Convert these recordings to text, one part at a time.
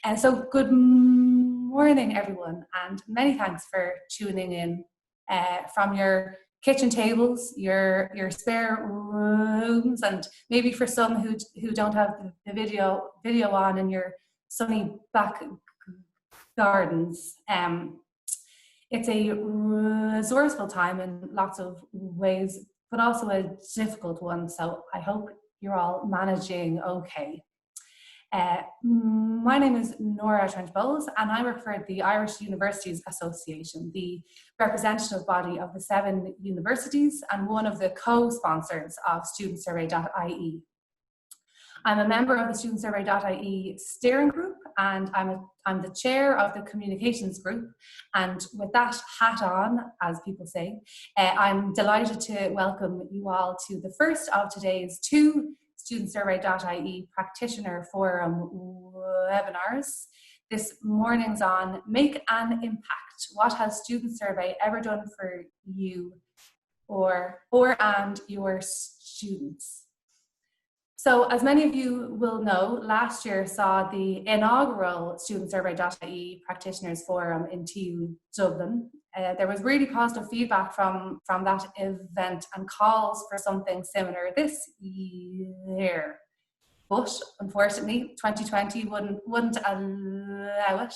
And so good morning, everyone, and many thanks for tuning in from your kitchen tables, your spare rooms, and maybe for some who don't have the video on in your sunny back gardens. It's a resourceful time in lots of ways, but also a difficult one. So I hope you're all managing okay. My name is Nóra and I work for the Irish Universities Association, the representative body of the 7 universities and one of the co-sponsors of StudentSurvey.ie. I'm a member of the StudentSurvey.ie steering group, and I'm the chair of the communications group. And with that hat on, as people say, I'm delighted to welcome you all to the first of today's 2 StudentSurvey.ie Practitioner Forum webinars. This morning's on Make an Impact. What has Student Survey ever done for you or your students? So as many of you will know, last year saw the inaugural StudentSurvey.ie Practitioners Forum in TU Dublin. There was really positive feedback from that event and calls for something similar this year. But unfortunately, 2020 wouldn't allow it.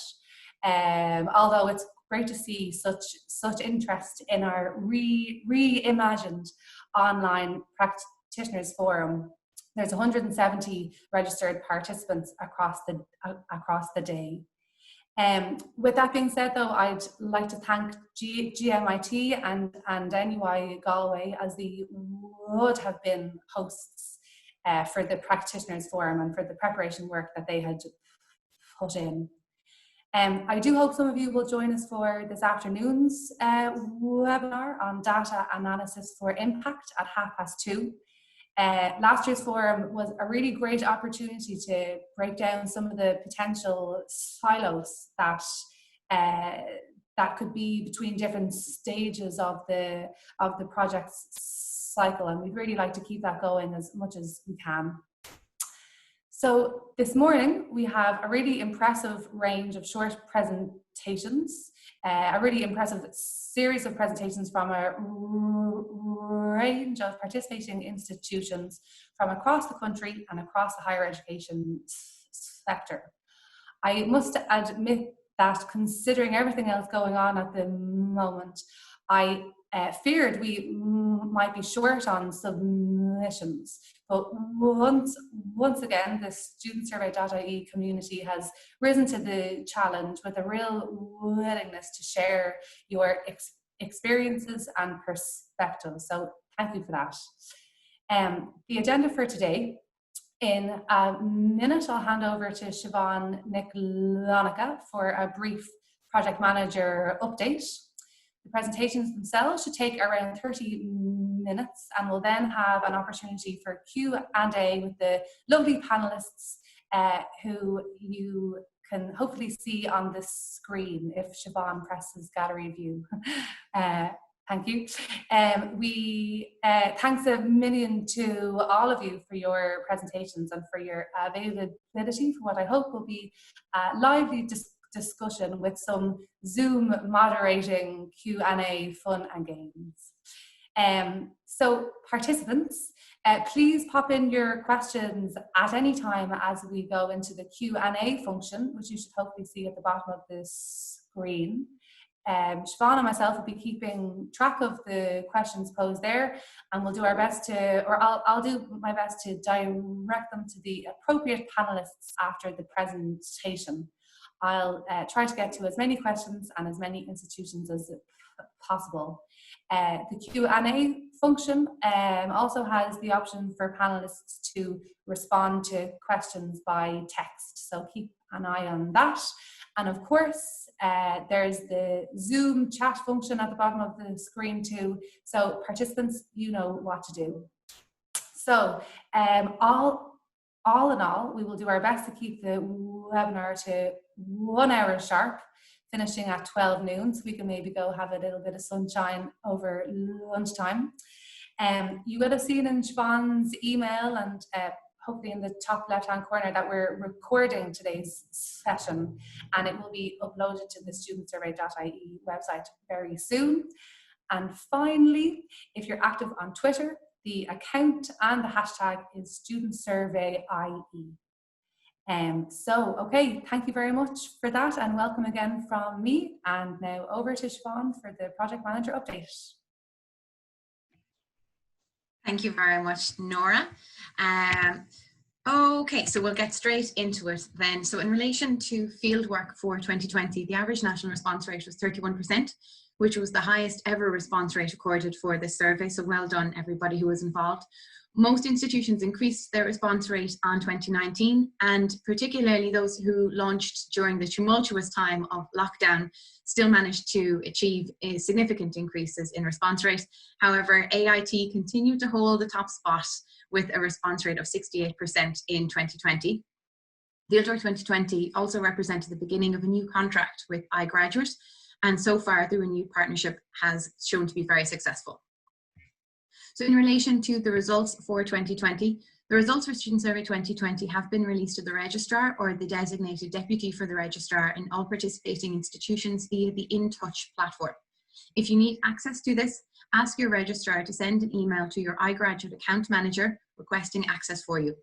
Although it's great to see such interest in our reimagined online practitioners forum. There's 170 registered participants across the day. With that being said, though, I'd like to thank GMIT and NUI Galway, as they would have been hosts for the Practitioners Forum and for the preparation work that they had put in. I do hope some of you will join us for this afternoon's webinar on data analysis for impact at 2:30. Last year's forum was a really great opportunity to break down some of the potential silos that could be between different stages of the project's cycle, and we'd really like to keep that going as much as we can. So this morning we have a really impressive range of short presentations, a really impressive series of presentations from a range of participating institutions from across the country and across the higher education sector. I must admit that considering everything else going on at the moment, I feared we might be short on submissions. But once again, the StudentSurvey.ie community has risen to the challenge with a real willingness to share your experiences and perspectives. So thank you for that. The agenda for today: in a minute, I'll hand over to Siobhan Nicolonica for a brief project manager update. The presentations themselves should take around 30 minutes, and we'll then have an opportunity for Q&A with the lovely panelists who you can hopefully see on the screen if Siobhan presses gallery view. Thank you. Thanks a million to all of you for your presentations and for your availability for what I hope will be a lively discussion with some Zoom moderating, Q&A, fun and games. So participants, please pop in your questions at any time as we go into the Q&A function, which you should hopefully see at the bottom of the screen. Siobhan and myself will be keeping track of the questions posed there, and we'll do our best to, or I'll do my best to direct them to the appropriate panelists after the presentation. I'll try to get to as many questions and as many institutions as possible. The Q&A function also has the option for panelists to respond to questions by text, so keep an eye on that. And of course, there's the Zoom chat function at the bottom of the screen too, so participants, you know what to do. So all in all, we will do our best to keep the webinar to 1 hour sharp, finishing at 12 noon, so we can maybe go have a little bit of sunshine over lunchtime. You would have seen in Siobhan's email and hopefully in the top left-hand corner, that we're recording today's session, and it will be uploaded to the StudentSurvey.ie website very soon. And finally, if you're active on Twitter, the account and the hashtag is StudentSurvey.ie. Okay, thank you very much for that, and welcome again from me. And now over to Siobhan for the project manager update. Thank you very much, Nóra. Okay, so we'll get straight into it then. So in relation to fieldwork for 2020, the average national response rate was 31%, which was the highest ever response rate recorded for this survey. So well done, everybody who was involved. Most institutions increased their response rate on 2019, and particularly those who launched during the tumultuous time of lockdown still managed to achieve significant increases in response rate. However, AIT continued to hold the top spot with a response rate of 68% in 2020. Fieldwork 2020 also represented the beginning of a new contract with iGraduate, and so far the renewed partnership has shown to be very successful. So in relation to the results for 2020, the results for Student Survey 2020 have been released to the registrar or the designated deputy for the registrar in all participating institutions via the InTouch platform. If you need access to this, ask your registrar to send an email to your iGraduate account manager requesting access for you.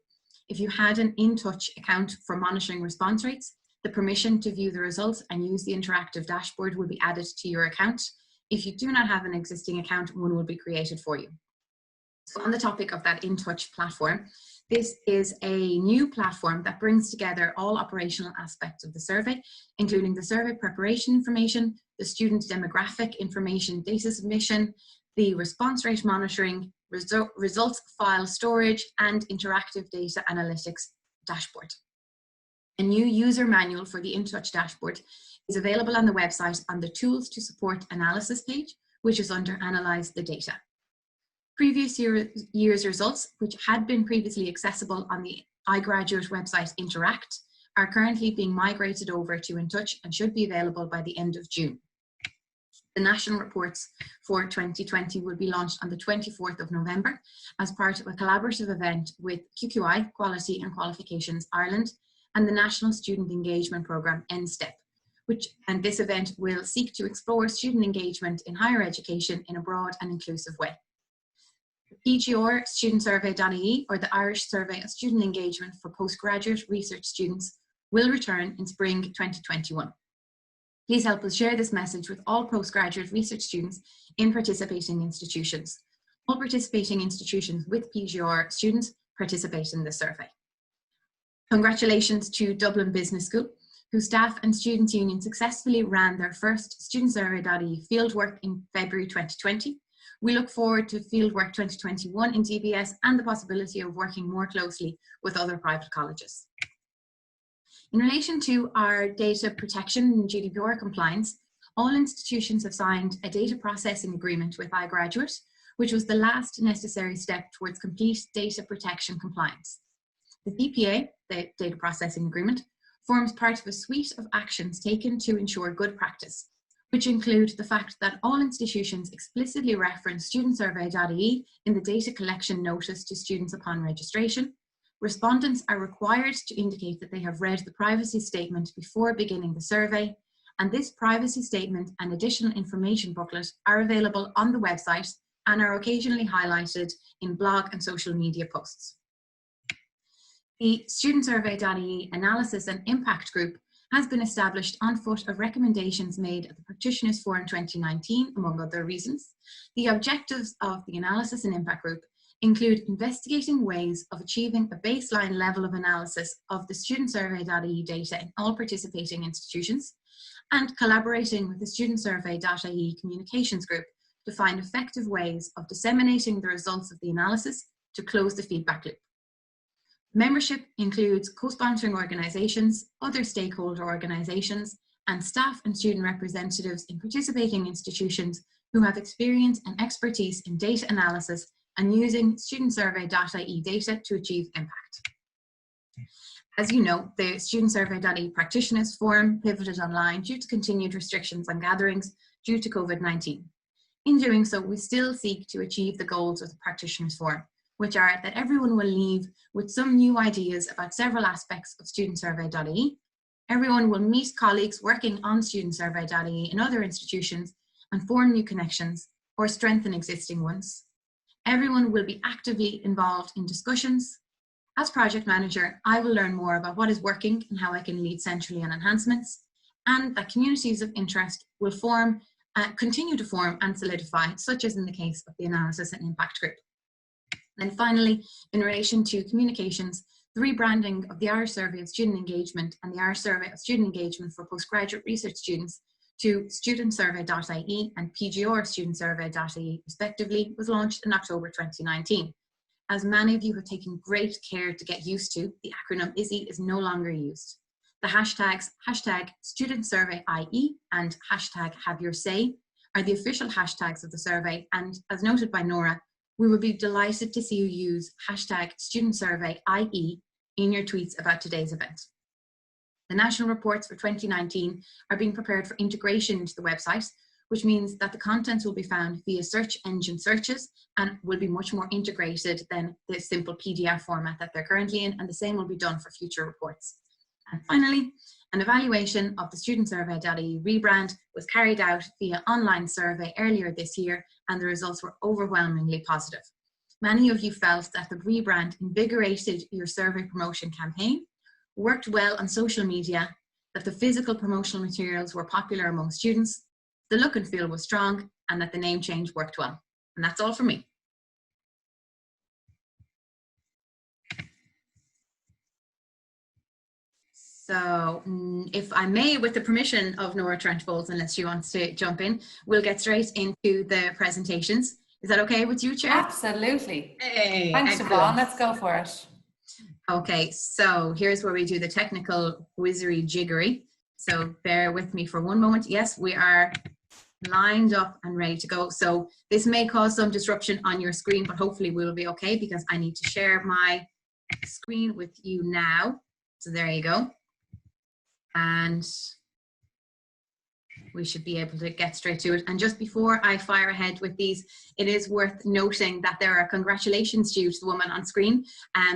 If you had an InTouch account for monitoring response rates, the permission to view the results and use the interactive dashboard will be added to your account. If you do not have an existing account, one will be created for you. So on the topic of that InTouch platform, this is a new platform that brings together all operational aspects of the survey, including the survey preparation information, the student demographic information data submission, the response rate monitoring, results file storage, and interactive data analytics dashboard. A new user manual for the InTouch dashboard is available on the website on the Tools to Support Analysis page, which is under Analyze the Data. Previous year's results, which had been previously accessible on the iGraduate website Interact, are currently being migrated over to InTouch and should be available by the end of June. The national reports for 2020 will be launched on the 24th of November as part of a collaborative event with QQI, Quality and Qualifications Ireland, and the National Student Engagement Programme, NSTEP, and this event will seek to explore student engagement in higher education in a broad and inclusive way. PGR StudentSurvey.ie, or the Irish Survey of Student Engagement for Postgraduate Research Students, will return in spring 2021. Please help us share this message with all postgraduate research students in participating institutions. All participating institutions with PGR students participate in this survey. Congratulations to Dublin Business School, whose staff and students' union successfully ran their first StudentSurvey.ie fieldwork in February 2020. We look forward to Fieldwork 2021 in DBS and the possibility of working more closely with other private colleges. In relation to our data protection and GDPR compliance, all institutions have signed a data processing agreement with iGraduate, which was the last necessary step towards complete data protection compliance. The DPA, the Data Processing Agreement, forms part of a suite of actions taken to ensure good practice, which include the fact that all institutions explicitly reference StudentSurvey.ie in the data collection notice to students upon registration. Respondents are required to indicate that they have read the privacy statement before beginning the survey, and this privacy statement and additional information booklet are available on the website and are occasionally highlighted in blog and social media posts. The StudentSurvey.ie Analysis and Impact Group has been established on foot of recommendations made at the Practitioners Forum 2019, among other reasons. The objectives of the Analysis and Impact Group include investigating ways of achieving a baseline level of analysis of the StudentSurvey.ie data in all participating institutions, and collaborating with the StudentSurvey.ie Communications Group to find effective ways of disseminating the results of the analysis to close the feedback loop. Membership includes co-sponsoring organisations, other stakeholder organisations, and staff and student representatives in participating institutions who have experience and expertise in data analysis and using StudentSurvey.ie data to achieve impact. As you know, the StudentSurvey.ie Practitioners Forum pivoted online due to continued restrictions on gatherings due to COVID-19. In doing so, we still seek to achieve the goals of the Practitioners Forum, which are that everyone will leave with some new ideas about several aspects of StudentSurvey.ie. Everyone will meet colleagues working on StudentSurvey.ie in other institutions and form new connections or strengthen existing ones. Everyone will be actively involved in discussions. As project manager, I will learn more about what is working and how I can lead centrally on enhancements, and that communities of interest will continue to form and solidify, such as in the case of the Analysis and Impact Group. Then finally, in relation to communications, the rebranding of the Irish Survey of Student Engagement and the Irish Survey of Student Engagement for Postgraduate Research Students to StudentSurvey.ie and PGR StudentSurvey.ie respectively was launched in October 2019. As many of you have taken great care to get used to, the acronym ISI is no longer used. The hashtags #StudentSurvey.ie and #HaveYourSay are the official hashtags of the survey, and as noted by Nóra, we would be delighted to see you use #StudentSurvey.ie in your tweets about today's event. The national reports for 2019 are being prepared for integration into the website, which means that the contents will be found via search engine searches and will be much more integrated than the simple PDF format that they're currently in, and the same will be done for future reports. And finally, an evaluation of the StudentSurvey.ie rebrand was carried out via online survey earlier this year, and the results were overwhelmingly positive. Many of you felt that the rebrand invigorated your survey promotion campaign, worked well on social media, that the physical promotional materials were popular among students, the look and feel was strong, and that the name change worked well. And that's all for me. So if I may, with the permission of Nóra Trent-Bowles, unless she wants to jump in, we'll get straight into the presentations. Is that okay with you, Chair? Absolutely. Hey, thanks, Siobhan. Let's go for it. Okay, so here's where we do the technical whizzery jiggery. So bear with me for one moment. Yes, we are lined up and ready to go. So this may cause some disruption on your screen, but hopefully we will be okay, because I need to share my screen with you now. So there you go. And we should be able to get straight to it. And just before I fire ahead with these, it is worth noting that there are congratulations due to the woman on screen,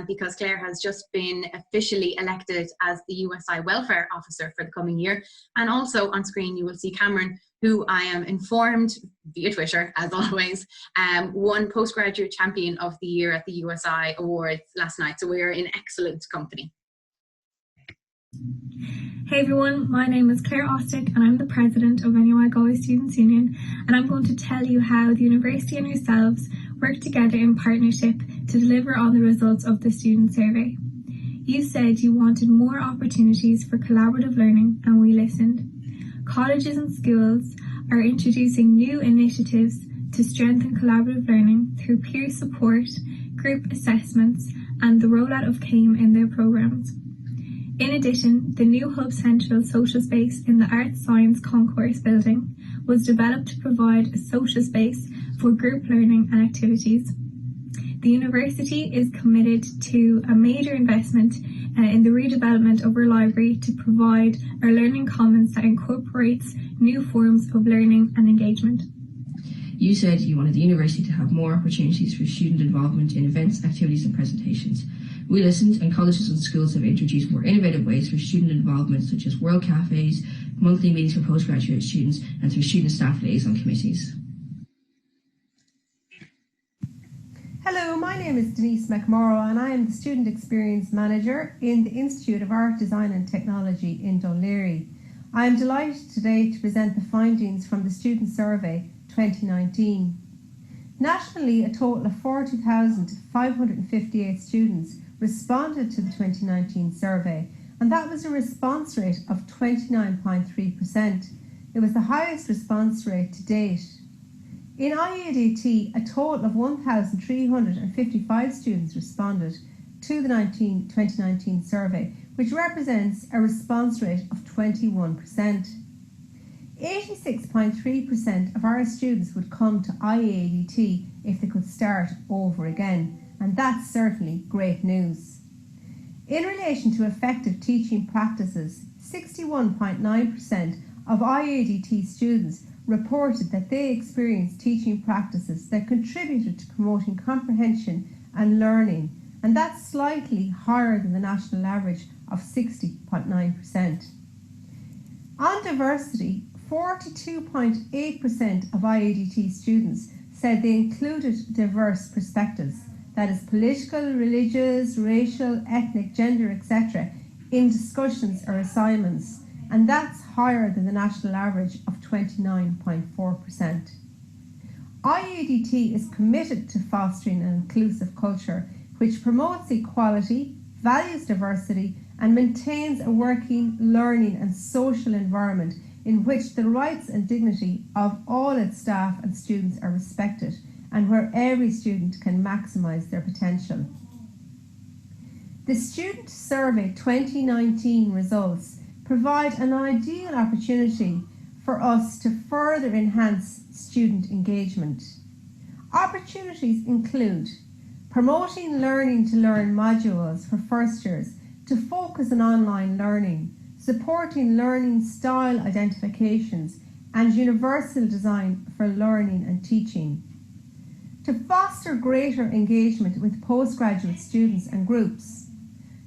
because Claire has just been officially elected as the USI Welfare Officer for the coming year. And also on screen you will see Cameron, who I am informed via Twitter, as always, won Postgraduate Champion of the Year at the USI Awards last night. So we are in excellent company. Hey everyone, my name is Claire Ostick and I'm the president of NUI Galway Students' Union, and I'm going to tell you how the university and yourselves work together in partnership to deliver on the results of the student survey. You said you wanted more opportunities for collaborative learning, and we listened. Colleges and schools are introducing new initiatives to strengthen collaborative learning through peer support, group assessments and the rollout of CAME in their programmes. In addition, the new Hub Central social space in the Arts Science Concourse building was developed to provide a social space for group learning and activities. The university is committed to a major investment in the redevelopment of our library to provide our learning commons that incorporates new forms of learning and engagement. You said you wanted the university to have more opportunities for student involvement in events, activities and presentations. We listened, and colleges and schools have introduced more innovative ways for student involvement, such as world cafes, monthly meetings for postgraduate students, and through student staff liaison committees. Hello, my name is Denise McMorrow and I am the Student Experience Manager in the Institute of Art, Design and Technology in Dún Laoghaire. I am delighted today to present the findings from the Student Survey 2019. Nationally, a total of 40,558 students responded to the 2019 survey, and that was a response rate of 29.3%. It was the highest response rate to date. In IADT, a total of 1,355 students responded to the 2019 survey, which represents a response rate of 21%. 86.3% of our students would come to IADT if they could start over again, and that's certainly great news. In relation to effective teaching practices, 61.9% of IADT students reported that they experienced teaching practices that contributed to promoting comprehension and learning, and that's slightly higher than the national average of 60.9%. On diversity, 42.8% of IADT students said they included diverse perspectives, that is political, religious, racial, ethnic, gender, etc., in discussions or assignments, and that's higher than the national average of 29.4%. IADT is committed to fostering an inclusive culture which promotes equality, values diversity, and maintains a working, learning and social environment in which the rights and dignity of all its staff and students are respected, and where every student can maximise their potential. The Student Survey 2019 results provide an ideal opportunity for us to further enhance student engagement. Opportunities include promoting learning to learn modules for first years to focus on online learning, supporting learning style identifications and universal design for learning and teaching. To foster greater engagement with postgraduate students and groups.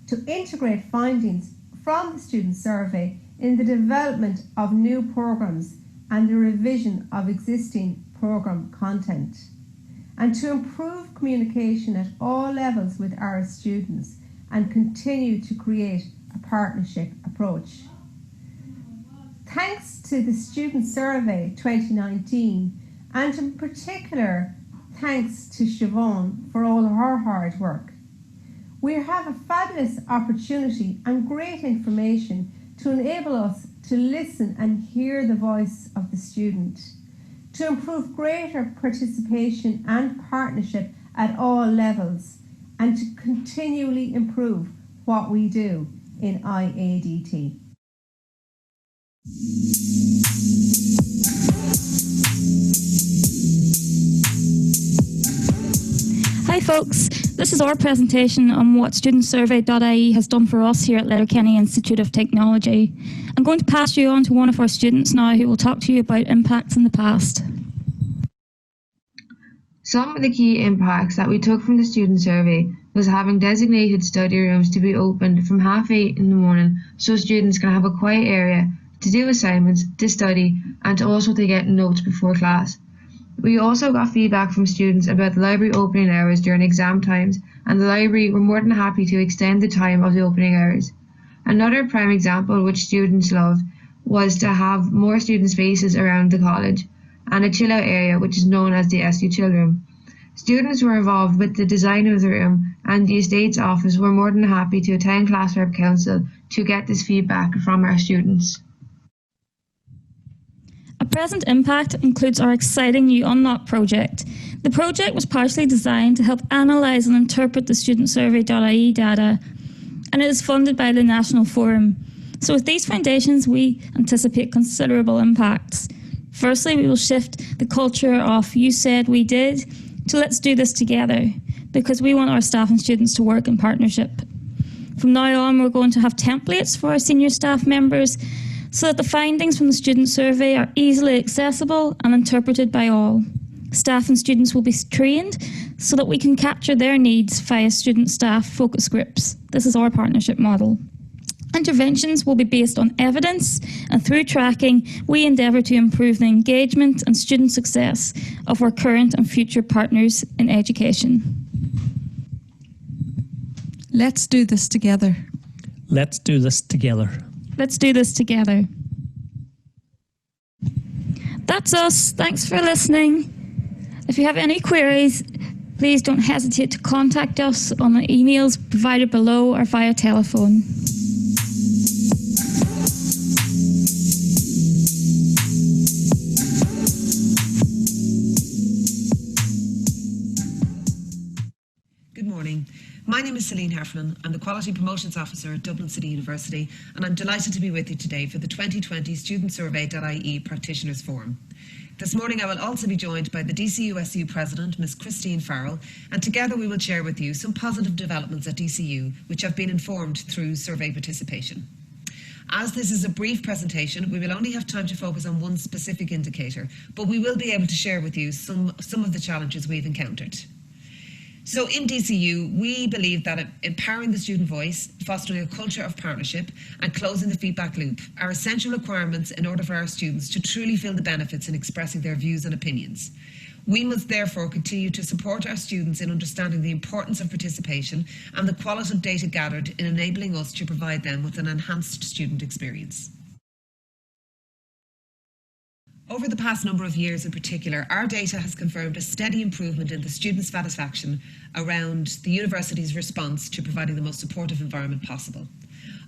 To integrate findings from the student survey in the development of new programmes and the revision of existing programme content. And to improve communication at all levels with our students and continue to create a partnership approach. Thanks to the Student Survey 2019, and in particular thanks to Siobhan for all her hard work, we have a fabulous opportunity and great information to enable us to listen and hear the voice of the student, to improve greater participation and partnership at all levels, and to continually improve what we do in IADT. Hi folks, this is our presentation on what StudentSurvey.ie has done for us here at Letterkenny Institute of Technology. I'm going to pass you on to one of our students now who will talk to you about impacts in the past. Some of the key impacts that we took from the student survey was having designated study rooms to be opened from 8:30 in the morning so students can have a quiet area to do assignments, to study and also to get notes before class. We also got feedback from students about the library opening hours during exam times, and the library were more than happy to extend the time of the opening hours. Another prime example which students loved was to have more student spaces around the college and a chill out area which is known as the SU Chill Room. Students were involved with the design of the room, and the estates office were more than happy to attend class rep council to get this feedback from our students. A present impact includes our exciting new Unlock project. The project was partially designed to help analyse and interpret the StudentSurvey.ie data, and it is funded by the National Forum. So with these foundations, we anticipate considerable impacts. Firstly, we will shift the culture of "you said, we did" to "let's do this together," because we want our staff and students to work in partnership. From now on, we're going to have templates for our senior staff members so that the findings from the student survey are easily accessible and interpreted by all. Staff and students will be trained so that we can capture their needs via student-staff focus groups. This is our partnership model. Interventions will be based on evidence, and through tracking, we endeavour to improve the engagement and student success of our current and future partners in education. Let's do this together. Let's do this together. Let's do this together. That's us. Thanks for listening. If you have any queries, please don't hesitate to contact us on the emails provided below or via telephone. Good morning. My name is Celine Heffernan. I'm the Quality Promotions Officer at Dublin City University, and I'm delighted to be with you today for the 2020 StudentSurvey.ie Practitioners Forum. This morning I will also be joined by the DCUSU President, Ms Christine Farrell, and together we will share with you some positive developments at DCU which have been informed through survey participation. As this is a brief presentation, we will only have time to focus on one specific indicator, but we will be able to share with you some of the challenges we've encountered. So in DCU, we believe that empowering the student voice, fostering a culture of partnership and closing the feedback loop are essential requirements in order for our students to truly feel the benefits in expressing their views and opinions. We must therefore continue to support our students in understanding the importance of participation and the qualitative data gathered in enabling us to provide them with an enhanced student experience. Over the past number of years in particular, our data has confirmed a steady improvement in the student satisfaction around the university's response to providing the most supportive environment possible.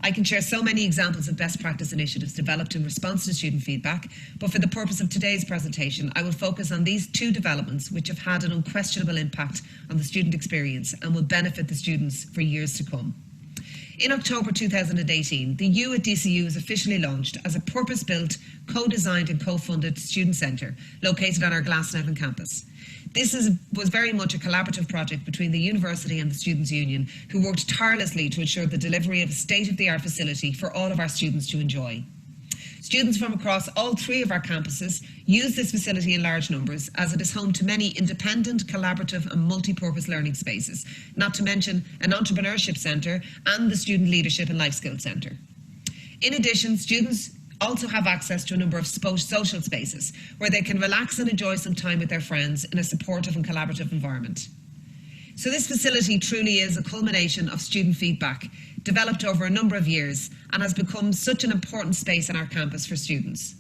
I can share so many examples of best practice initiatives developed in response to student feedback, but for the purpose of today's presentation, I will focus on these two developments which have had an unquestionable impact on the student experience and will benefit the students for years to come. In October 2018, the U at DCU was officially launched as a purpose-built, co-designed and co-funded student centre located on our Glasnevin campus. This was very much a collaborative project between the university and the Students' Union, who worked tirelessly to ensure the delivery of a state-of-the-art facility for all of our students to enjoy. Students from across all three of our campuses use this facility in large numbers, as it is home to many independent, collaborative and multi-purpose learning spaces, not to mention an entrepreneurship centre and the Student Leadership and Life Skills Centre. In addition, students also have access to a number of social spaces where they can relax and enjoy some time with their friends in a supportive and collaborative environment. So this facility truly is a culmination of student feedback developed over a number of years and has become such an important space on our campus for students.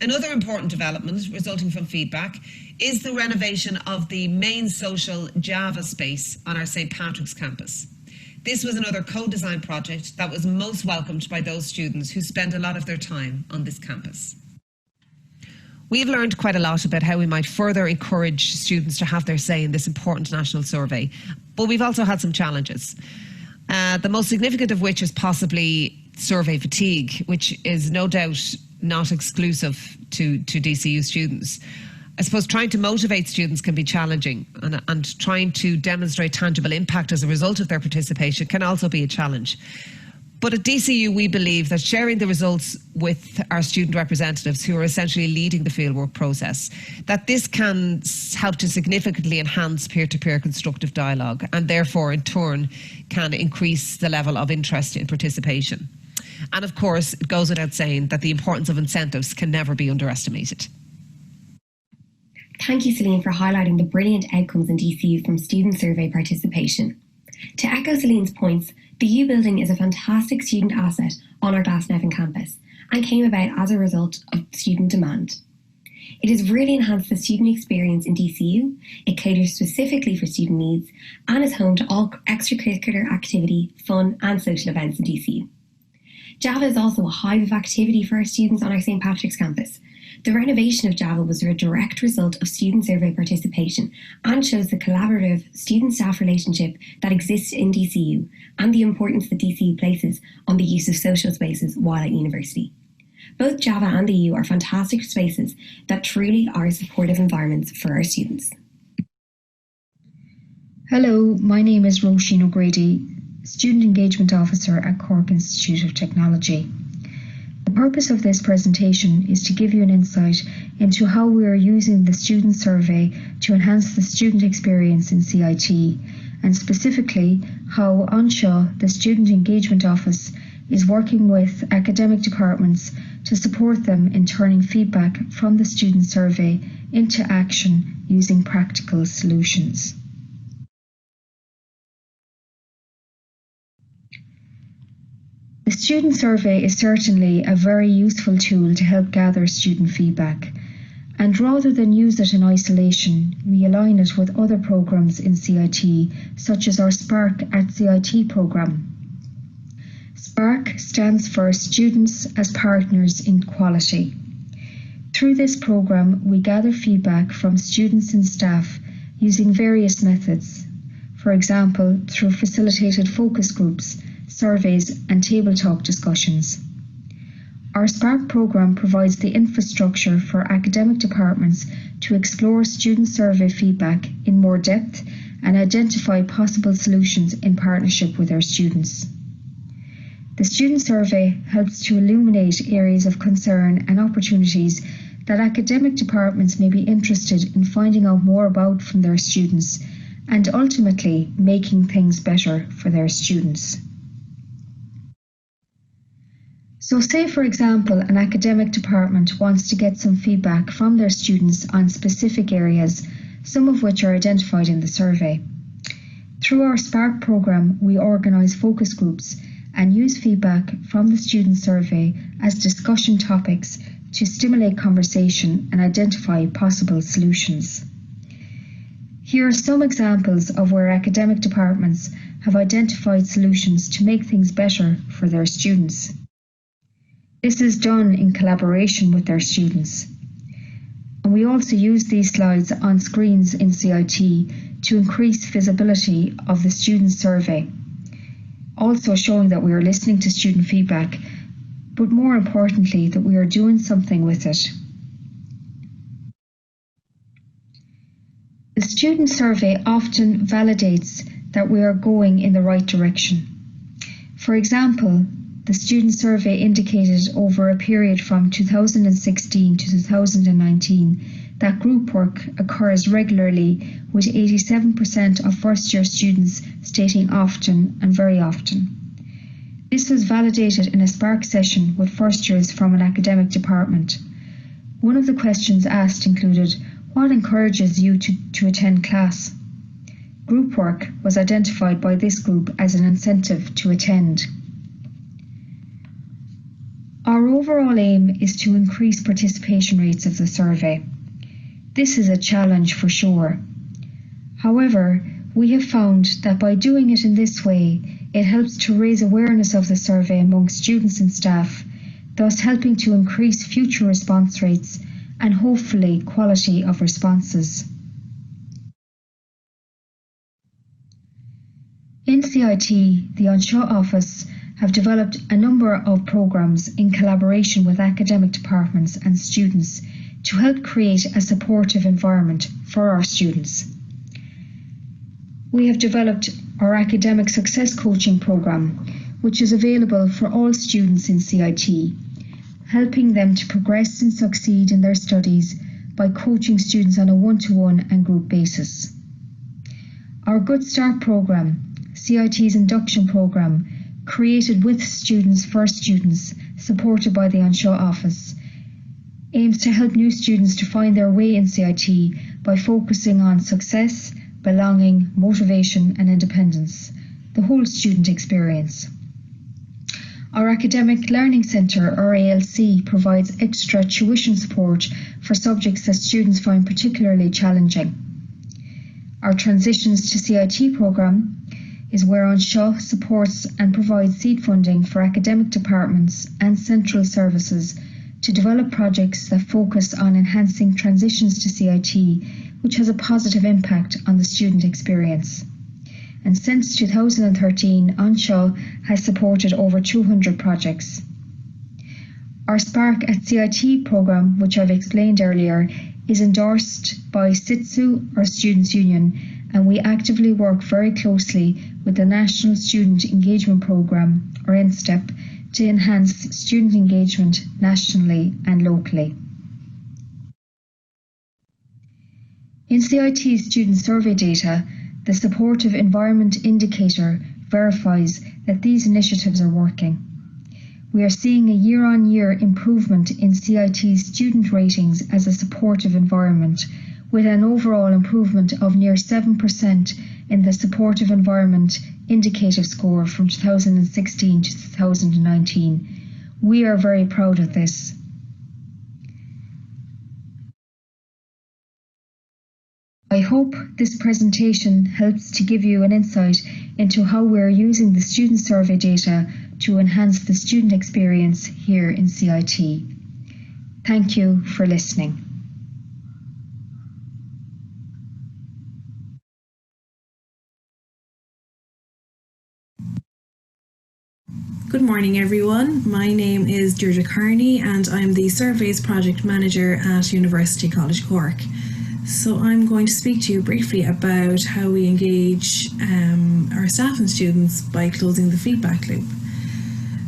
Another important development resulting from feedback is the renovation of the main social Java space on our St. Patrick's campus. This was another co-design project that was most welcomed by those students who spend a lot of their time on this campus. We've learned quite a lot about how we might further encourage students to have their say in this important national survey, but we've also had some challenges. The most significant of which is possibly survey fatigue, which is no doubt not exclusive to DCU students. I suppose trying to motivate students can be challenging, and trying to demonstrate tangible impact as a result of their participation can also be a challenge. But at DCU, we believe that sharing the results with our student representatives, who are essentially leading the fieldwork process, that this can help to significantly enhance peer-to-peer constructive dialogue, and therefore in turn can increase the level of interest in participation. And of course, it goes without saying that the importance of incentives can never be underestimated. Thank you, Celine, for highlighting the brilliant outcomes in DCU from student survey participation. To echo Celine's points, the U building is a fantastic student asset on our Glasnevin campus and came about as a result of student demand. It has really enhanced the student experience in DCU, it caters specifically for student needs, and is home to all extracurricular activity, fun and social events in DCU. Java is also a hive of activity for our students on our St. Patrick's campus. The renovation of Java was a direct result of student survey participation and shows the collaborative student-staff relationship that exists in DCU and the importance that DCU places on the use of social spaces while at university. Both Java and the U are fantastic spaces that truly are supportive environments for our students. Hello, my name is Roisin O'Grady, Student Engagement Officer at Cork Institute of Technology. The purpose of this presentation is to give you an insight into how we are using the student survey to enhance the student experience in CIT, and specifically how Anseo, the Student Engagement Office, is working with academic departments to support them in turning feedback from the student survey into action using practical solutions. The student survey is certainly a very useful tool to help gather student feedback, and rather than use it in isolation, we align it with other programmes in CIT, such as our Spark at CIT programme. Spark stands for Students as Partners in Quality. Through this programme, we gather feedback from students and staff using various methods, for example, through facilitated focus groups, surveys and table talk discussions. Our Spark programme provides the infrastructure for academic departments to explore student survey feedback in more depth and identify possible solutions in partnership with our students. The student survey helps to illuminate areas of concern and opportunities that academic departments may be interested in finding out more about from their students, and ultimately making things better for their students. So say, for example, an academic department wants to get some feedback from their students on specific areas, some of which are identified in the survey. Through our Spark programme, we organise focus groups and use feedback from the student survey as discussion topics to stimulate conversation and identify possible solutions. Here are some examples of where academic departments have identified solutions to make things better for their students. This is done in collaboration with their students. And we also use these slides on screens in CIT to increase visibility of the student survey, also showing that we are listening to student feedback, but more importantly, that we are doing something with it. The student survey often validates that we are going in the right direction. For example, the student survey indicated over a period from 2016 to 2019 that group work occurs regularly, with 87% of first-year students stating often and very often. This was validated in a Spark session with first years from an academic department. One of the questions asked included, "What encourages you to attend class?" Group work was identified by this group as an incentive to attend. Our overall aim is to increase participation rates of the survey. This is a challenge for sure. However, we have found that by doing it in this way, it helps to raise awareness of the survey among students and staff, thus helping to increase future response rates and hopefully quality of responses. In CIT, the Anseo office have developed a number of programmes in collaboration with academic departments and students to help create a supportive environment for our students. We have developed our Academic Success Coaching Programme, which is available for all students in CIT, helping them to progress and succeed in their studies by coaching students on a one-to-one and group basis. Our Good Start programme, CIT's induction programme, created with students for students, supported by the Anseo office, aims to help new students to find their way in CIT by focusing on success, belonging, motivation and independence, the whole student experience. Our Academic Learning Centre, or ALC, provides extra tuition support for subjects that students find particularly challenging. Our Transitions to CIT programme is where Anseo supports and provides seed funding for academic departments and central services to develop projects that focus on enhancing transitions to CIT, which has a positive impact on the student experience. And since 2013, Anseo has supported over 200 projects. Our Spark at CIT programme, which I've explained earlier, is endorsed by SITSU, our Students' Union, and we actively work very closely with the National Student Engagement Programme, or NSTEP, to enhance student engagement nationally and locally. In CIT's student survey data, the Supportive Environment Indicator verifies that these initiatives are working. We are seeing a year-on-year improvement in CIT's student ratings as a supportive environment, with an overall improvement of near 7% in the Supportive Environment Indicator score from 2016 to 2019. We are very proud of this. I hope this presentation helps to give you an insight into how we are using the student survey data to enhance the student experience here in CIT. Thank you for listening. Good morning everyone, my name is Deirdre Carney and I'm the Surveys Project Manager at University College Cork. So I'm going to speak to you briefly about how we engage our staff and students by closing the feedback loop.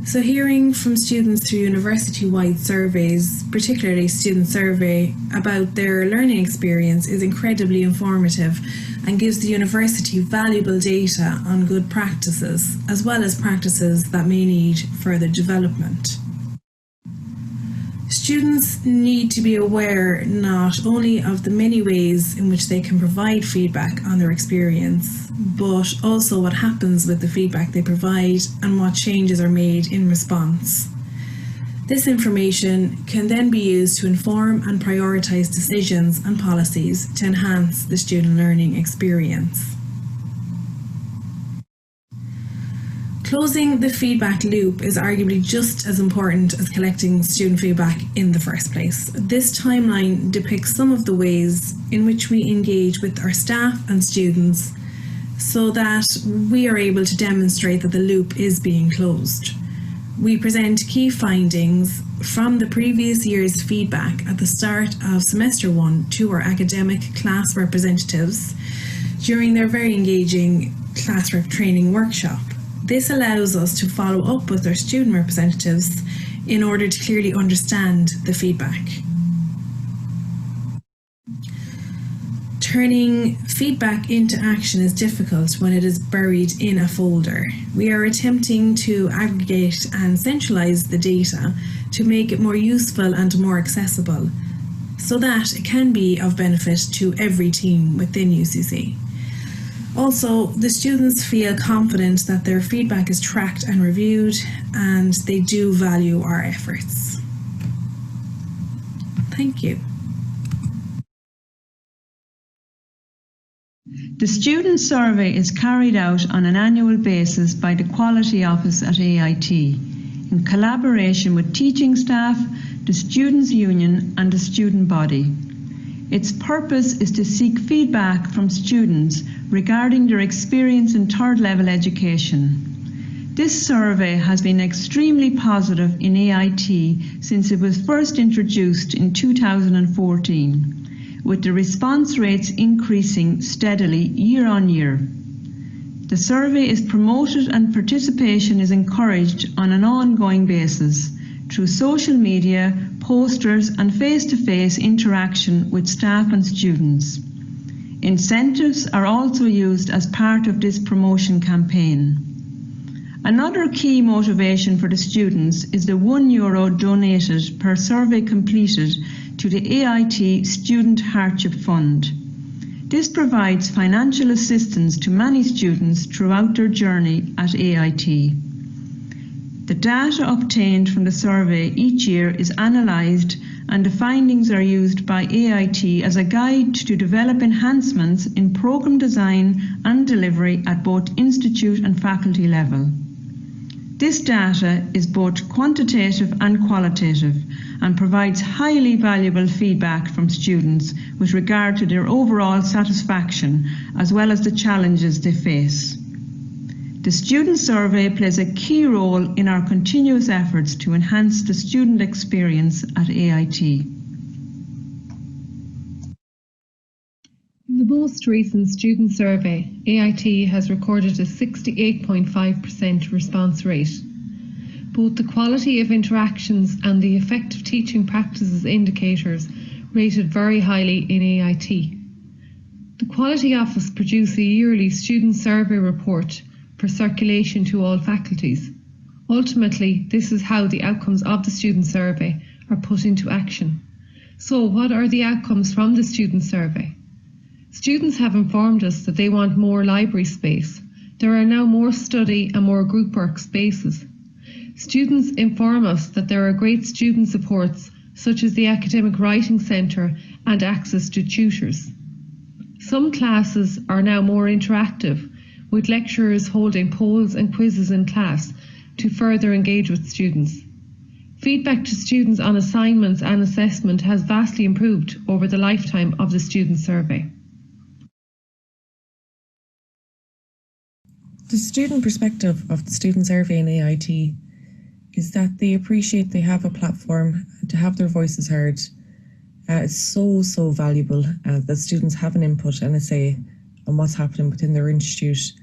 So hearing from students through university-wide surveys, particularly student survey, about their learning experience is incredibly informative. and gives the university valuable data on good practices, as well as practices that may need further development. Students need to be aware not only of the many ways in which they can provide feedback on their experience, but also what happens with the feedback they provide and what changes are made in response. This information can then be used to inform and prioritise decisions and policies to enhance the student learning experience. Closing the feedback loop is arguably just as important as collecting student feedback in the first place. This timeline depicts some of the ways in which we engage with our staff and students so that we are able to demonstrate that the loop is being closed. We present key findings from the previous year's feedback at the start of semester 1 to our academic class representatives during their very engaging class rep training workshop. This allows us to follow up with our student representatives in order to clearly understand the feedback. Turning feedback into action is difficult when it is buried in a folder. We are attempting to aggregate and centralise the data to make it more useful and more accessible, so that it can be of benefit to every team within UCC. Also, the students feel confident that their feedback is tracked and reviewed, and they do value our efforts. Thank you. The student survey is carried out on an annual basis by the Quality Office at AIT, in collaboration with teaching staff, the Students' Union and the student body. Its purpose is to seek feedback from students regarding their experience in third-level education. This survey has been extremely positive in AIT since it was first introduced in 2014, with the response rates increasing steadily year on year. The survey is promoted and participation is encouraged on an ongoing basis through social media, posters and face-to-face interaction with staff and students. Incentives are also used as part of this promotion campaign. Another key motivation for the students is the €1 donated per survey completed to the AIT Student Hardship Fund. This provides financial assistance to many students throughout their journey at AIT. The data obtained from the survey each year is analysed, and the findings are used by AIT as a guide to develop enhancements in programme design and delivery at both institute and faculty level. This data is both quantitative and qualitative and provides highly valuable feedback from students with regard to their overall satisfaction as well as the challenges they face. The student survey plays a key role in our continuous efforts to enhance the student experience at AIT. In the most recent student survey, AIT has recorded a 68.5% response rate. Both the quality of interactions and the effective teaching practices indicators rated very highly in AIT. The Quality Office produce a yearly student survey report for circulation to all faculties. Ultimately, this is how the outcomes of the student survey are put into action. So, what are the outcomes from the student survey? Students have informed us that they want more library space. There are now more study and more group work spaces. Students inform us that there are great student supports such as the Academic Writing Centre and access to tutors. Some classes are now more interactive, with lecturers holding polls and quizzes in class to further engage with students. Feedback to students on assignments and assessment has vastly improved over the lifetime of the student survey. The student perspective of the student survey in AIT is that they appreciate they have a platform to have their voices heard. It's so valuable that students have an input and a say on what's happening within their institute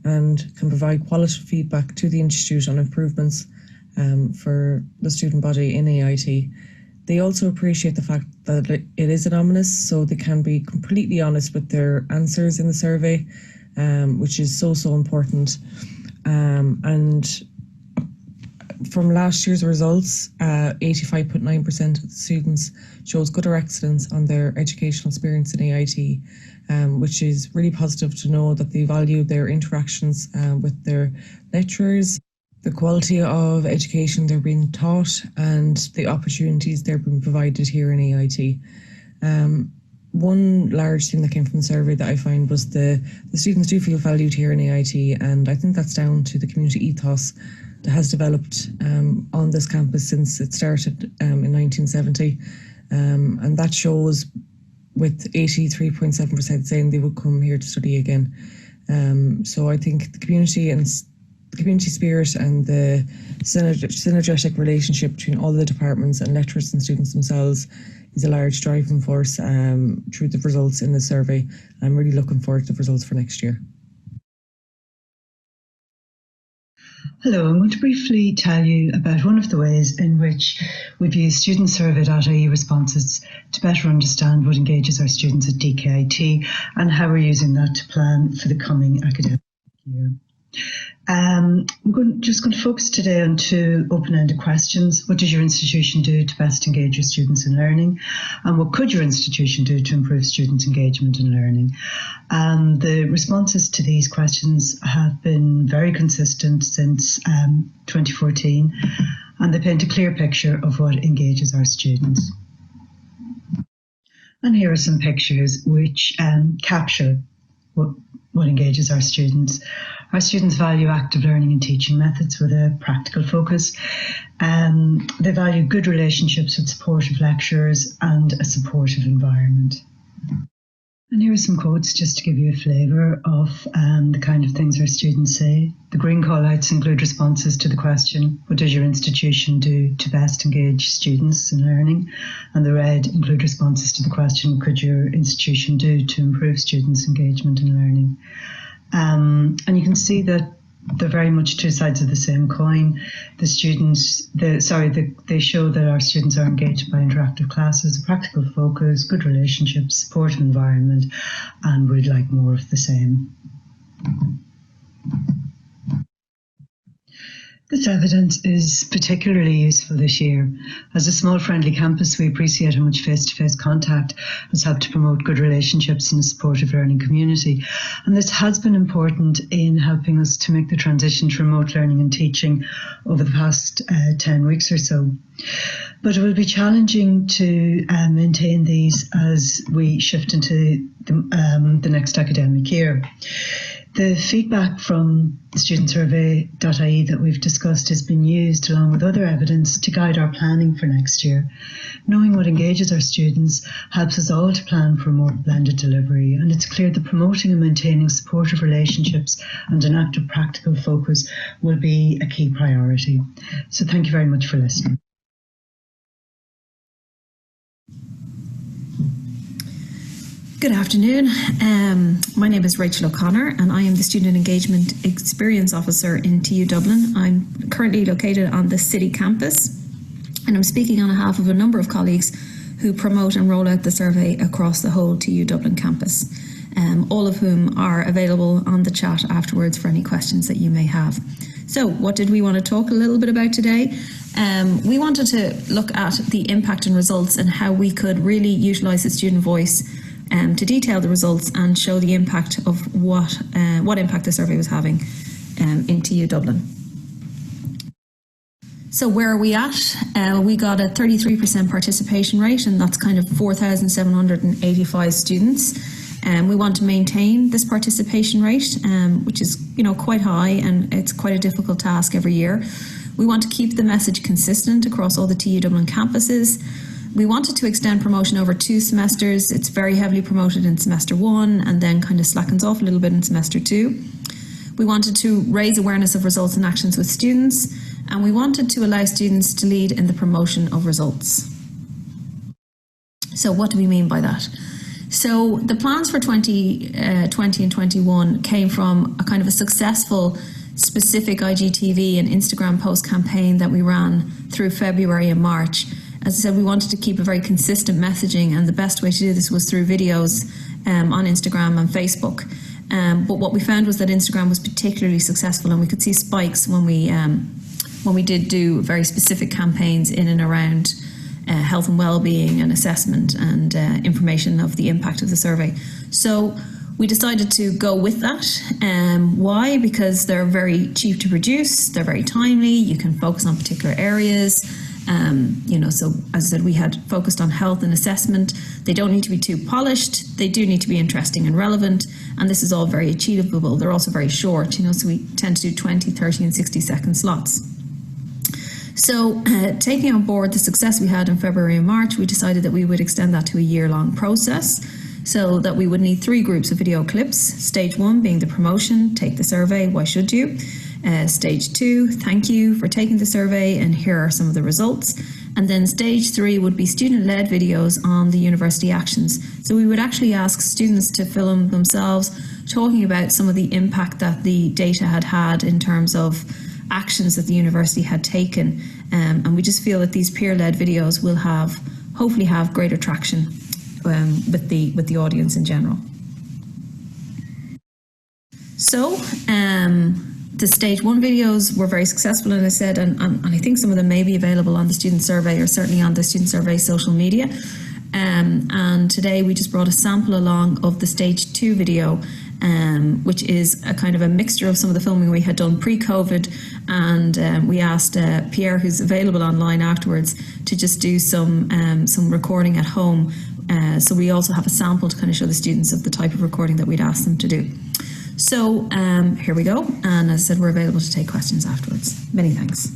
and can provide quality feedback to the institute on improvements for the student body in AIT. They also appreciate the fact that it is anonymous, so they can be completely honest with their answers in the survey, which is so important. And from last year's results, 85.9% of the students chose good or excellence on their educational experience in AIT, which is really positive to know that they value their interactions with their lecturers, the quality of education they're being taught, and the opportunities they're being provided here in AIT. One large thing that came from the survey that I find was the students do feel valued here in AIT, and I think that's down to the community ethos that has developed on this campus since it started in 1970, and that shows with 83.7% saying they would come here to study again. So I think the community spirit and the synergetic relationship between all the departments and lecturers and students themselves is a large driving force through the results in the survey. I'm really looking forward to the results for next year. Hello, I'm going to briefly tell you about one of the ways in which we've used StudentSurvey.ie responses to better understand what engages our students at DKIT and how we're using that to plan for the coming academic year. We're just going to focus today on two open-ended questions. What does your institution do to best engage your students in learning? And what could your institution do to improve students' engagement in learning? The responses to these questions have been very consistent since 2014, and they paint a clear picture of what engages our students. And here are some pictures which capture what engages our students. Our students value active learning and teaching methods with a practical focus. They value good relationships with supportive lecturers and a supportive environment. And here are some quotes just to give you a flavour of the kind of things our students say. The green call-outs include responses to the question, what does your institution do to best engage students in learning? And the red include responses to the question, what could your institution do to improve students' engagement in learning? And you can see that they're very much two sides of the same coin. They show that our students are engaged by interactive classes, practical focus, good relationships, supportive environment, and we'd like more of the same. This evidence is particularly useful this year. As a small friendly campus, we appreciate how much face-to-face contact has helped to promote good relationships and a supportive learning community. And this has been important in helping us to make the transition to remote learning and teaching over the past 10 weeks or so. But it will be challenging to maintain these as we shift into the next academic year. The feedback from StudentSurvey.ie that we've discussed has been used along with other evidence to guide our planning for next year. Knowing what engages our students helps us all to plan for a more blended delivery, and it's clear that promoting and maintaining supportive relationships and an active practical focus will be a key priority. So thank you very much for listening. Good afternoon. My name is Rachel O'Connor and I am the Student Engagement Experience Officer in TU Dublin. I'm currently located on the City campus and I'm speaking on behalf of a number of colleagues who promote and roll out the survey across the whole TU Dublin campus, all of whom are available on the chat afterwards for any questions that you may have. So what did we want to talk a little bit about today? We wanted to look at the impact and results and how we could really utilise the student voice to detail the results and show the impact of what impact the survey was having in TU Dublin. So where are we at? We got a 33% participation rate, and that's kind of 4,785 students. We want to maintain this participation rate, which is quite high, and it's quite a difficult task every year. We want to keep the message consistent across all the TU Dublin campuses. We wanted to extend promotion over 2 semesters. It's very heavily promoted in semester 1 and then kind of slackens off a little bit in semester 2. We wanted to raise awareness of results and actions with students, and we wanted to allow students to lead in the promotion of results. So what do we mean by that? So the plans for 2020 and 21 came from a kind of a successful specific IGTV and Instagram post campaign that we ran through February and March, As I said, we wanted to keep a very consistent messaging, and the best way to do this was through videos on Instagram and Facebook. But what we found was that Instagram was particularly successful, and we could see spikes when we did do very specific campaigns in and around health and well-being and assessment and information of the impact of the survey. So we decided to go with that. Why? Because they're very cheap to produce, they're very timely, you can focus on particular areas. So as I said, we had focused on health and assessment. They don't need to be too polished, they do need to be interesting and relevant, and this is all very achievable. They're also very short, so we tend to do 20, 30 and 60-second slots. So taking on board the success we had in February and March, we decided that we would extend that to a year-long process, so that we would need 3 groups of video clips. Stage 1 being the promotion, take the survey, why should you? Stage 2, thank you for taking the survey and here are some of the results. And then stage 3 would be student-led videos on the university actions. So we would actually ask students to film themselves talking about some of the impact that the data had in terms of actions that the university had taken. And we just feel that these peer-led videos will hopefully have greater traction with the audience in general. So the stage 1 videos were very successful, and I said, and I think some of them may be available on the Student Survey or certainly on the Student Survey social media. And today we just brought a sample along of the stage 2 video, which is a kind of a mixture of some of the filming we had done pre-COVID, and we asked Pierre, who's available online afterwards, to just do some recording at home. So we also have a sample to kind of show the students of the type of recording that we'd asked them to do. So here we go, and as I said, we're available to take questions afterwards. Many thanks.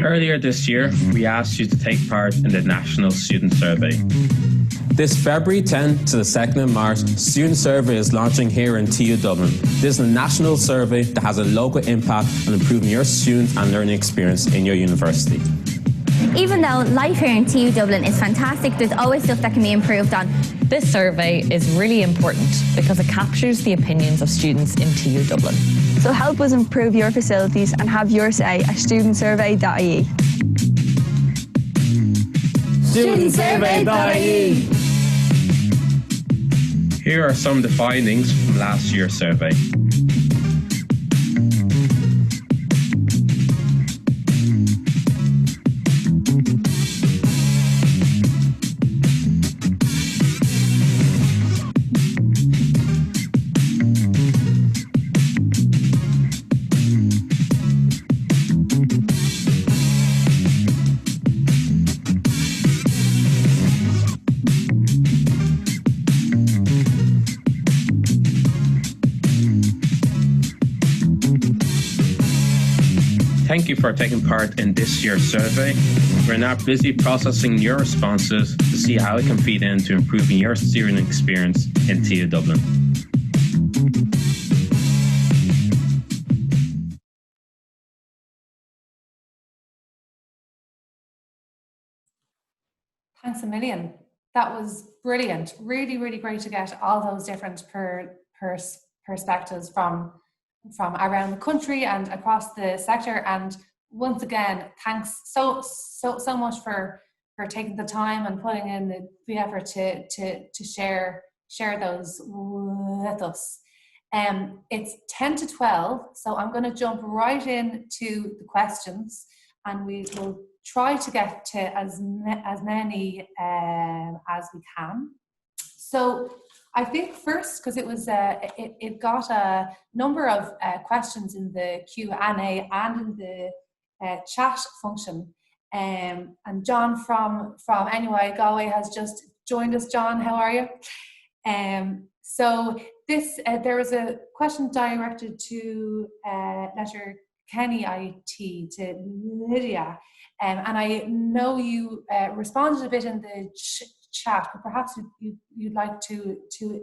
Earlier this year, we asked you to take part in the National Student Survey. This February 10th to the 2nd of March, Student Survey is launching here in TU Dublin. This is a national survey that has a local impact on improving your student and learning experience in your university. Even though life here in TU Dublin is fantastic, there's always stuff that can be improved on. This survey is really important because it captures the opinions of students in TU Dublin. So help us improve your facilities and have your say at StudentSurvey.ie. StudentSurvey.ie. Here are some of the findings from last year's survey. Thank you for taking part in this year's survey. We're now busy processing your responses to see how it can feed into improving your student experience in TU Dublin. Thanks a million. That was brilliant. Really, really great to get all those different perspectives from around the country and across the sector. And once again, thanks so much for taking the time and putting in the effort to share those with us. It's 10 to 12, so I'm going to jump right into the questions, and we will try to get to as many as we can. So I think first, because it got a number of questions in the Q&A and in the chat function, and John from NUI Galway has just joined us. John, how are you? So this there was a question directed to Letter Kenny IT to Lydia, and I know you responded a bit in the chat, but perhaps you'd like to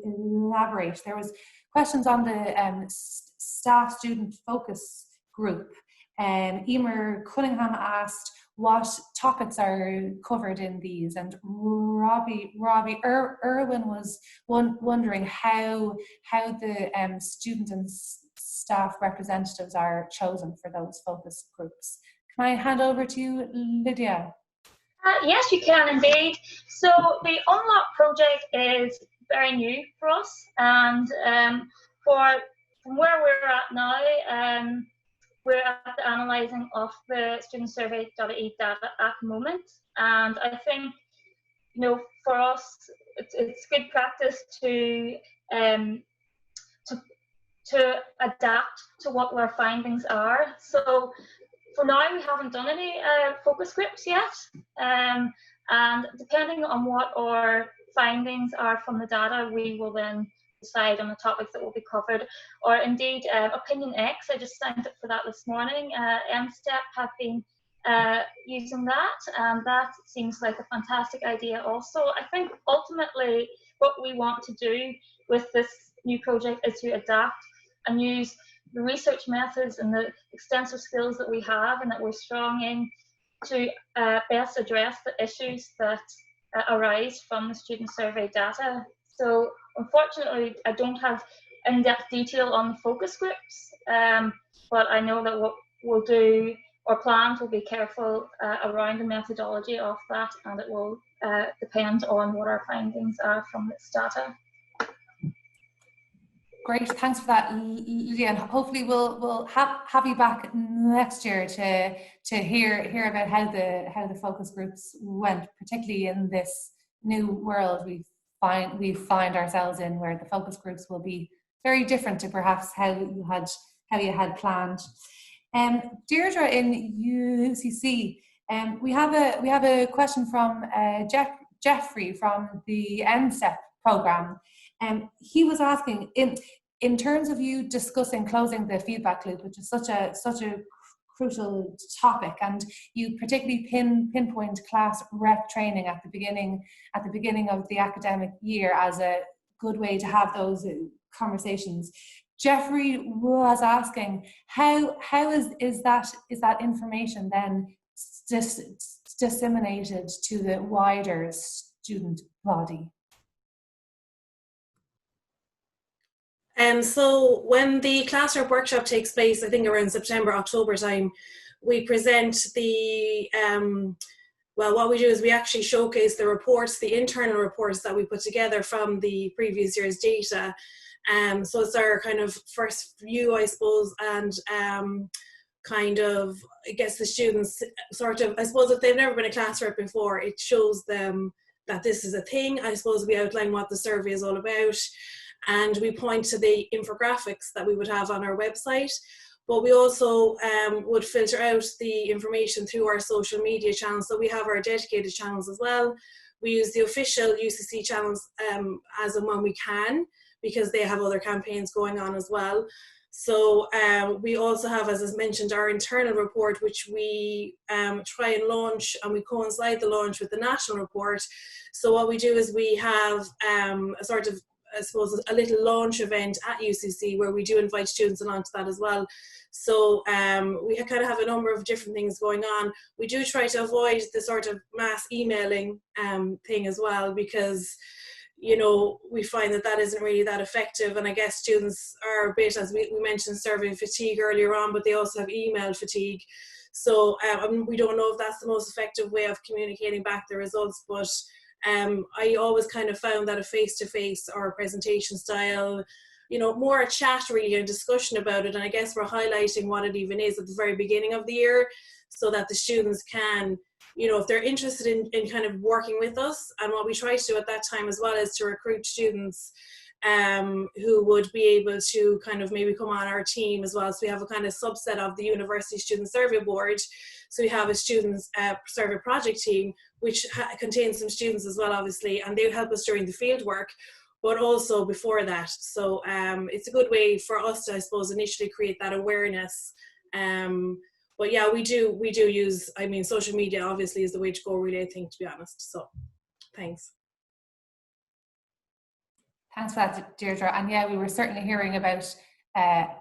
elaborate. There was questions on the staff student focus group. Emer Cunningham asked, what topics are covered in these. And Robbie Irwin was wondering how the student and staff representatives are chosen for those focus groups. Can I hand over to you, Lydia? Yes, you can indeed. So the Unlock project is very new for us, and from where we're at now, we're at the analysing of the StudentSurvey.ie data at the moment, and I think, you know, for us, it's good practice to adapt to what our findings are. So for now, we haven't done any focus groups yet, and depending on what our findings are from the data, we will then decide on the topics that will be covered, or indeed Opinion X. I just signed up for that this morning. MSTEP have been using that, and that seems like a fantastic idea also. I think ultimately what we want to do with this new project is to adapt and use the research methods and the extensive skills that we have and that we're strong in to best address the issues that arise from the student survey data. So unfortunately, I don't have in-depth detail on the focus groups, but I know that what we'll do, our plans will be careful around the methodology of that, and it will depend on what our findings are from this data. Great, thanks for that, Lydia. And hopefully we'll have you back next year to hear about how the focus groups went, particularly in this new world we find ourselves in, where the focus groups will be very different to perhaps how you had planned. Deirdre in UCC, we have a question from Jeffrey from the NSTEP programme. He was asking, in terms of you discussing closing the feedback loop, which is such a crucial topic, and you particularly pinpoint class rep training at the beginning of the academic year as a good way to have those conversations. Jeffrey was asking, how is that information then disseminated to the wider student body? So when the classroom workshop takes place, I think around September, October time, we present the, well, what we do is we actually showcase the reports, the internal reports that we put together from the previous year's data. So it's our kind of first view, I suppose, and kind of, I guess the students sort of, I suppose if they've never been a class rep before, it shows them that this is a thing. I suppose we outline what the survey is all about, and we point to the infographics that we would have on our website. But we also would filter out the information through our social media channels. So we have our dedicated channels as well. We use the official UCC channels as and when we can, because they have other campaigns going on as well. So we also have, as I mentioned, our internal report, which we try and launch, and we coincide the launch with the national report. So what we do is we have a sort of, I suppose, a little launch event at UCC where we do invite students along to that as well. So we kind of have a number of different things going on. We do try to avoid the sort of mass emailing thing as well, because, you know, we find that that isn't really that effective. And I guess students are a bit, as we mentioned, survey fatigue earlier on, but they also have email fatigue. So we don't know if that's the most effective way of communicating back the results, but I always kind of found that a face-to-face or a presentation style, you know, more a chat really, a discussion about it. And I guess we're highlighting what it even is at the very beginning of the year, so that the students can, you know, if they're interested in kind of working with us. And what we try to do at that time as well is to recruit students who would be able to kind of maybe come on our team as well. So we have a kind of subset of the University Student Survey Board. So we have a students survey project team, which contains some students as well, obviously, and they help us during the field work, but also before that. So it's a good way for us to, I suppose, initially create that awareness. But yeah, we do use, I mean, social media obviously is the way to go, really, I think, to be honest. So thanks. Thanks for that, Deirdre. And yeah, we were certainly hearing about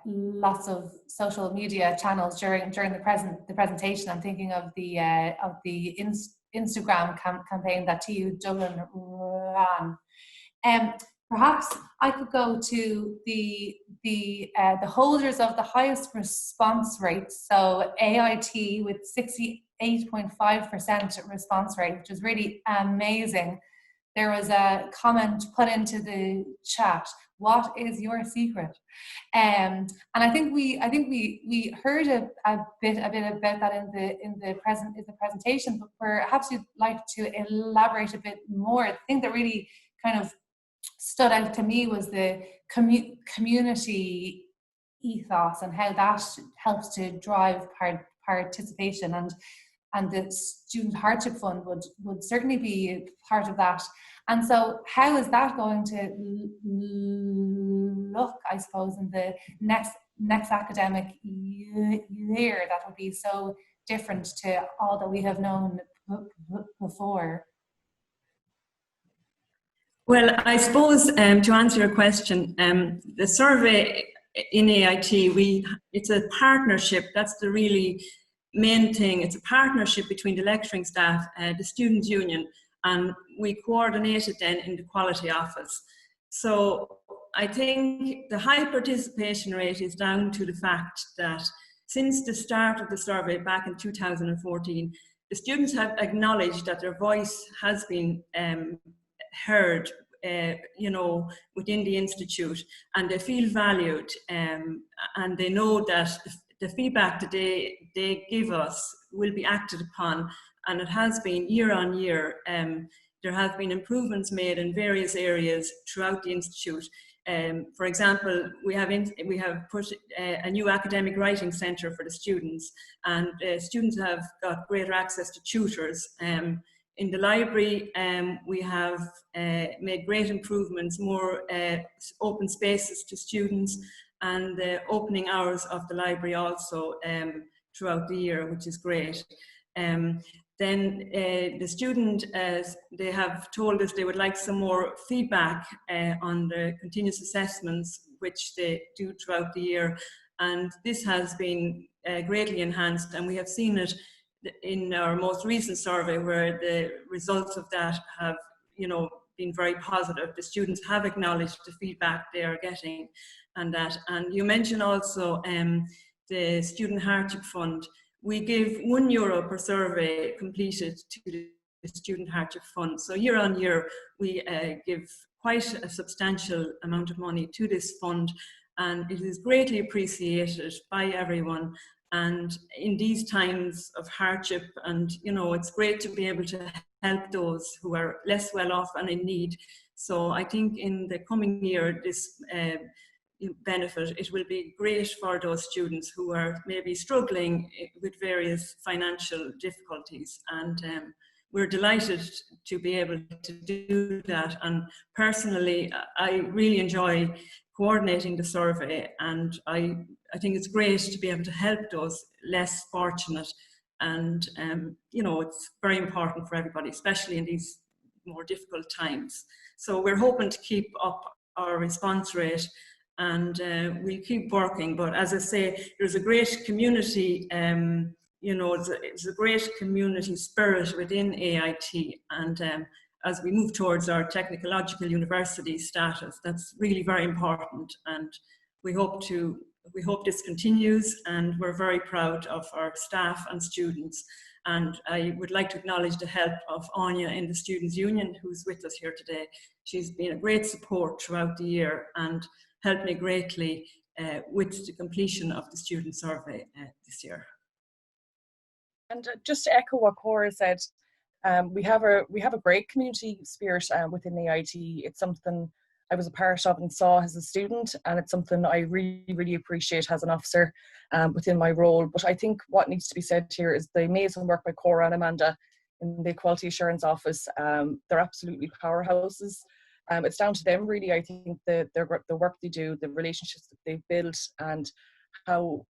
lots of social media channels during the presentation. I'm thinking of the Instagram campaign that TU Dublin ran. Perhaps I could go to the holders of the highest response rates. So AIT with 68.5% response rate, which is really amazing. There was a comment put into the chat. What is your secret? And I think we heard a bit about that in the presentation, but perhaps you'd like to elaborate a bit more. The thing that really kind of stood out to me was the community ethos and how that helps to drive participation, and the Student Hardship Fund would certainly be part of that. And so how is that going to look, I suppose, in the next academic year that will be so different to all that we have known before? Well, I suppose to answer your question, the survey in AIT, it's a partnership. That's the really main thing. It's a partnership between the lecturing staff, the Students' Union, and we coordinate it then in the Quality Office. So I think the high participation rate is down to the fact that since the start of the survey back in 2014, the students have acknowledged that their voice has been heard, within the institute, and they feel valued, and they know that the feedback that they give us will be acted upon, and it has been year on year. There have been improvements made in various areas throughout the institute. For example, we have put a new academic writing centre for the students, and students have got greater access to tutors. In the library, we have made great improvements, more open spaces to students, and the opening hours of the library also throughout the year, which is great. Then the student, they have told us they would like some more feedback on the continuous assessments, which they do throughout the year. And this has been greatly enhanced, and we have seen it in our most recent survey where the results of that have, been very positive. The students have acknowledged the feedback they are getting and that. And you mentioned also the Student Hardship Fund. We give €1 per survey completed to the Student Hardship Fund. So year on year, we give quite a substantial amount of money to this fund, and it is greatly appreciated by everyone. And in these times of hardship, and it's great to be able to help those who are less well off and in need. So I think in the coming year, this benefit, it will be great for those students who are maybe struggling with various financial difficulties. And we're delighted to be able to do that. And personally, I really enjoy coordinating the survey, and I think it's great to be able to help those less fortunate. And it's very important for everybody, especially in these more difficult times. So we're hoping to keep up our response rate, and we'll keep working. But as I say, there's a great community, it's a great community spirit within AIT, and as we move towards our technological university status, that's really very important, and we hope this continues, and we're very proud of our staff and students. And I would like to acknowledge the help of Anya in the Students' Union, who's with us here today. She's been a great support throughout the year and helped me greatly with the completion of the student survey this year. And just to echo what Cora said, we have a great community spirit within the AIT. It's something I was a part of and saw as a student, and it's something I really, really appreciate as an officer within my role. But I think what needs to be said here is the amazing work by Cora and Amanda in the Quality Assurance Office. They're absolutely powerhouses. It's down to them really. I think the work they do, the relationships that they've built, and how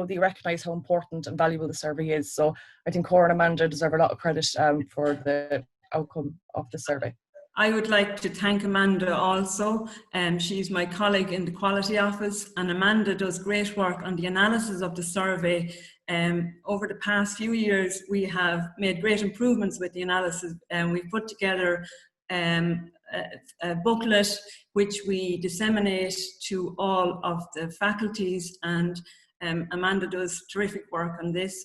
they recognise how important and valuable the survey is. So I think Cora and Amanda deserve a lot of credit for the outcome of the survey. I would like to thank Amanda also. She's my colleague in the Quality Office, and Amanda does great work on the analysis of the survey. Over the past few years, we have made great improvements with the analysis, and we've put together a booklet which we disseminate to all of the faculties, and Amanda does terrific work on this.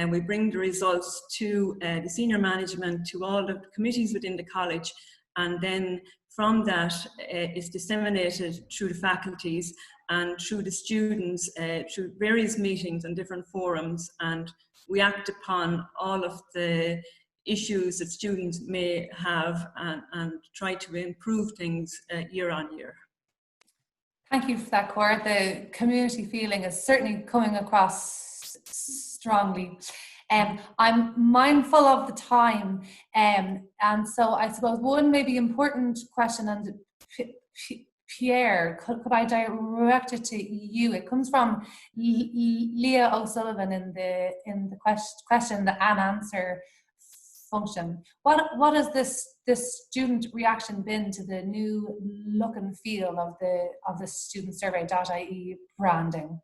We bring the results to the senior management, to all the committees within the college, and then from that is disseminated through the faculties and through the students, through various meetings and different forums, and we act upon all of the issues that students may have and try to improve things year on year. Thank you for that, Cora. The community feeling is certainly coming across strongly. I'm mindful of the time, and so I suppose one maybe important question, and Pierre, could I direct it to you? It comes from Leah O'Sullivan in the question and answer function. What has this student reaction been to the new look and feel of the StudentSurvey.ie branding?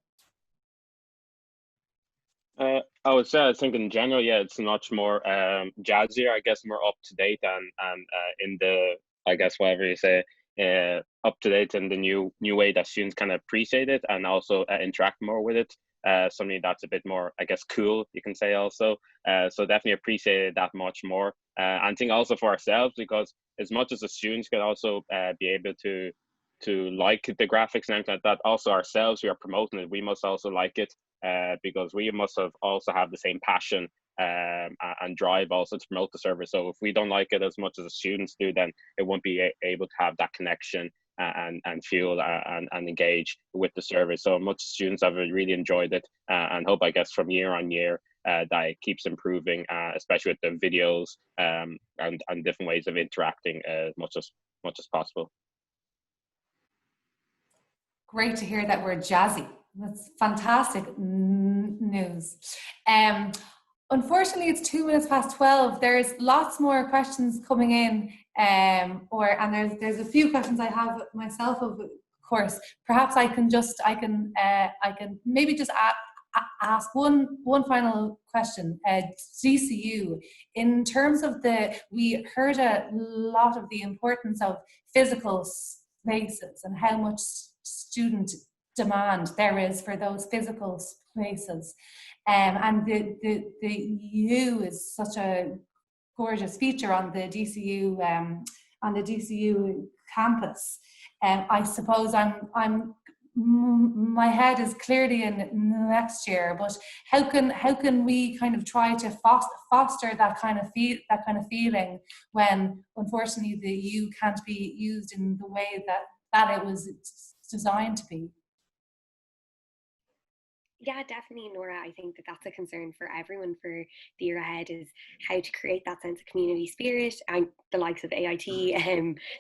I would say, I think in general, yeah, it's much more jazzier, I guess, more up to date, and in the, I guess, whatever you say, up to date in the new way that students kind of appreciate it and also interact more with it. Something that's a bit more, I guess, cool, you can say also. So definitely appreciated that much more. And I think also for ourselves, because as much as the students can also be able to like the graphics and everything like that, also ourselves, we are promoting it, we must also like it, because we must also have the same passion and drive also to promote the service. So if we don't like it as much as the students do, then it won't be able to have that connection and feel and engage with the service. So much students have really enjoyed it, and hope, I guess, from year on year that it keeps improving, especially with the videos and different ways of interacting as much as possible. Great to hear that we're jazzy. That's fantastic news. Unfortunately, it's 12:02. There's lots more questions coming in, and there's a few questions I have myself, of course. Perhaps I can maybe just ask one final question. DCU, in terms of we heard a lot of the importance of physical spaces and how much student demand there is for those physical spaces, and the U is such a gorgeous feature on the DCU campus. I suppose my head is clearly in next year, but how can we kind of try to foster that kind of feeling when unfortunately the U can't be used in the way that it was designed to be? Yeah, definitely, Nóra. I think that's a concern for everyone for the year ahead, is how to create that sense of community spirit. And the likes of AIT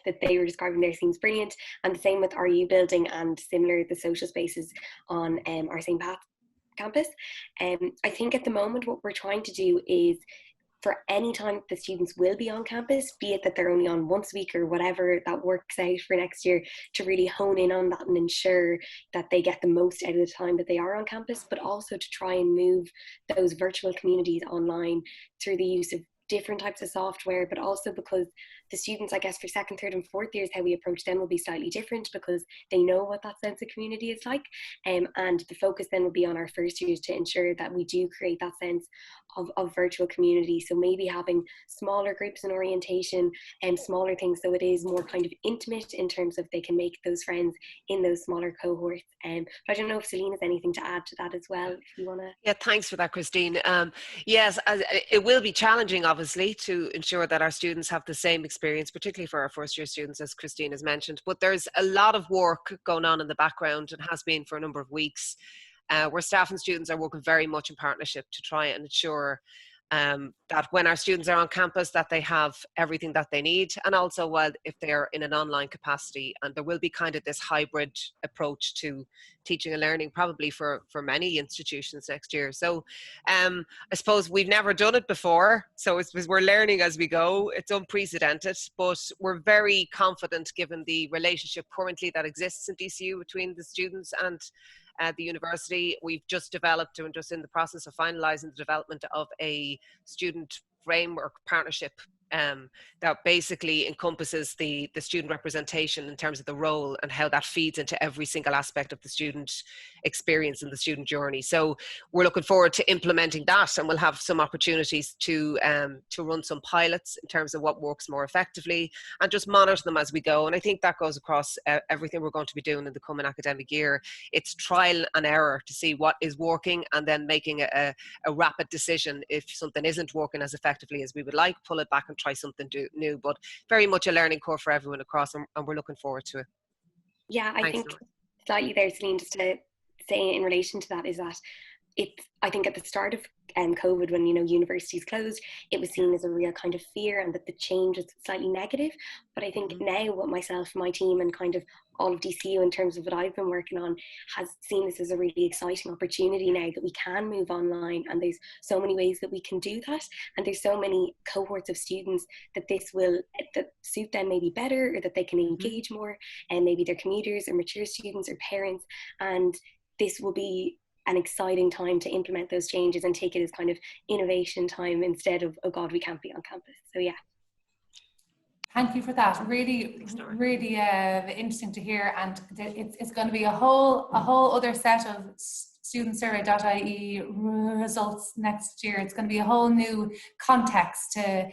that they were describing there seems brilliant. And the same with our U building, and similar, the social spaces on our St. Pat's campus. I think at the moment what we're trying to do is, for any time the students will be on campus, be it that they're only on once a week or whatever that works out for next year, to really hone in on that and ensure that they get the most out of the time that they are on campus, but also to try and move those virtual communities online through the use of different types of software, but also because the students, I guess, for second, third and fourth years, how we approach them will be slightly different, because they know what that sense of community is like, and the focus then will be on our first years to ensure that we do create that sense of virtual community. So maybe having smaller groups in orientation and smaller things, so it is more kind of intimate in terms of they can make those friends in those smaller cohorts. But I don't know if Celine has anything to add to that as well, if you want to. Yeah, thanks for that, Christine. Yes, it will be challenging, obviously, to ensure that our students have the same experience, particularly for our first year students, as Christine has mentioned. But there's a lot of work going on in the background, and has been for a number of weeks, where staff and students are working very much in partnership to try and ensure that when our students are on campus that they have everything that they need, and also if they're in an online capacity. And there will be kind of this hybrid approach to teaching and learning probably for many institutions next year. So I suppose we've never done it before, so we're learning as we go. It's unprecedented, but we're very confident given the relationship currently that exists in DCU between the students and the university. We've just developed and just in the process of finalising the development of a student framework partnership that basically encompasses the student representation in terms of the role and how that feeds into every single aspect of the student experience and the student journey. So we're looking forward to implementing that, and we'll have some opportunities to run some pilots in terms of what works more effectively and just monitor them as we go. And I think that goes across everything we're going to be doing in the coming academic year. It's trial and error to see what is working, and then making a rapid decision. If something isn't working as effectively as we would like, pull it back and try something new. But very much a learning curve for everyone across, and we're looking forward to it. Yeah, I Thanks, think Nóra. slightly there, Celine, just to say in relation to that is that I think at the start of COVID, when universities closed, it was seen as a real kind of fear, and that the change was slightly negative. But I think now what myself, my team, and kind of all of DCU in terms of what I've been working on has seen this as a really exciting opportunity now that we can move online, and there's so many ways that we can do that, and there's so many cohorts of students that that suit them maybe better, or that they can engage more, and maybe they're commuters or mature students or parents, and this will be an exciting time to implement those changes and take it as kind of innovation time instead of, oh God, we can't be on campus. So yeah. Thank you for that. Really interesting to hear, and it's going to be a whole other set of StudentSurvey.ie results next year. It's going to be a whole new context to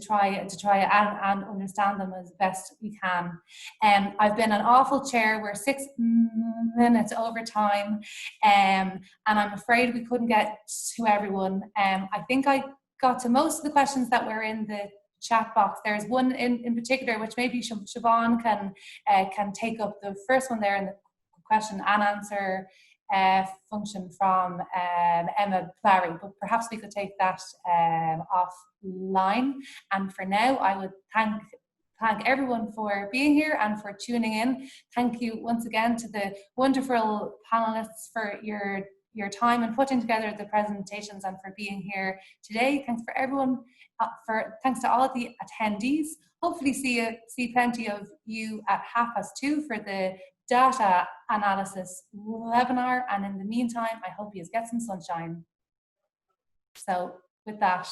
try and understand them as best we can. I've been an awful chair. We're 6 minutes over time, and I'm afraid we couldn't get to everyone. I think I got to most of the questions that were in the chat box. There's one in particular which maybe Siobhan can take up. The first one there in the question and answer function from Emma Clary, but perhaps we could take that offline. And for now, I would thank everyone for being here and for tuning in. Thank you once again to the wonderful panelists for your time and putting together the presentations, and for being here today. Thanks for everyone. Thanks to all of the attendees. Hopefully see plenty of you at 2:30 for the data analysis webinar, and in the meantime I hope you get some sunshine. So with that,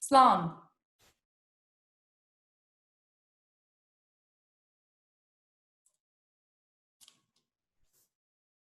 Slán.